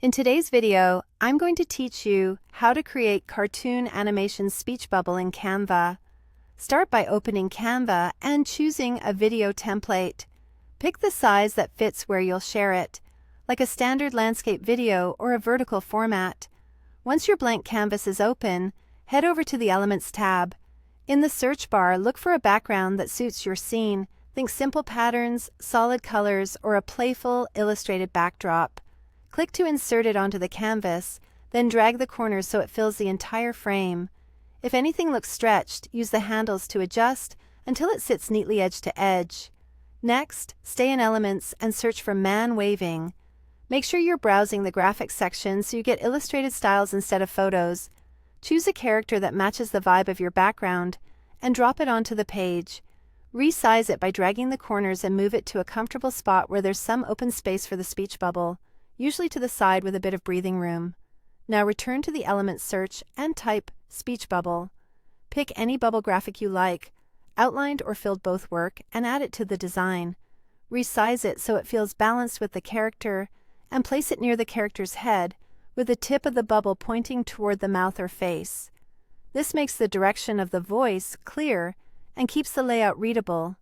In today's video, I'm going to teach you how to create cartoon animation speech bubble in Canva. Start by opening Canva and choosing a video template. Pick the size that fits where you'll share it, like a standard landscape video or a vertical format. Once your blank canvas is open, head over to the Elements tab. In the search bar, look for a background that suits your scene. Think simple patterns, solid colors, or a playful, illustrated backdrop. Click to insert it onto the canvas, then drag the corners so it fills the entire frame. If anything looks stretched, use the handles to adjust until it sits neatly edge to edge. Next, stay in Elements and search for Man Waving. Make sure you're browsing the graphics section so you get illustrated styles instead of photos. Choose a character that matches the vibe of your background and drop it onto the page. Resize it by dragging the corners and move it to a comfortable spot where there's some open space for the speech bubble, usually to the side with a bit of breathing room. Now return to the Elements search and type Speech Bubble. Pick any bubble graphic you like, outlined or filled both work, and add it to the design. Resize it so it feels balanced with the character, and place it near the character's head, with the tip of the bubble pointing toward the mouth or face. This makes the direction of the voice clear and keeps the layout readable.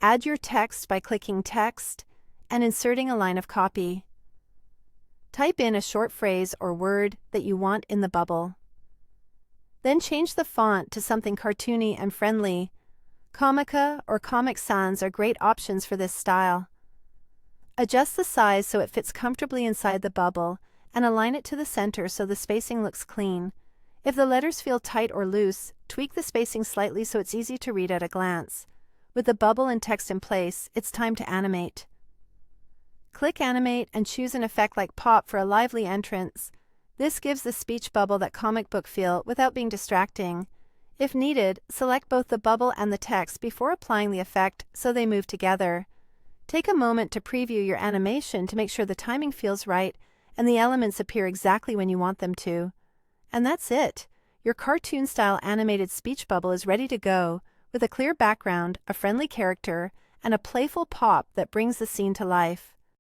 Add your text by clicking Text and inserting a line of copy. Type in a short phrase or word that you want in the bubble. Then change the font to something cartoony and friendly. Comica or Comic Sans are great options for this style. Adjust the size so it fits comfortably inside the bubble and align it to the center so the spacing looks clean. If the letters feel tight or loose, tweak the spacing slightly so it's easy to read at a glance. With the bubble and text in place, it's time to animate. Click Animate and choose an effect like pop for a lively entrance. This gives the speech bubble that comic book feel without being distracting. If needed, select both the bubble and the text before applying the effect so they move together. Take a moment to preview your animation to make sure the timing feels right and the elements appear exactly when you want them to. And that's it! Your cartoon-style animated speech bubble is ready to go, with a clear background, a friendly character, and a playful pop that brings the scene to life.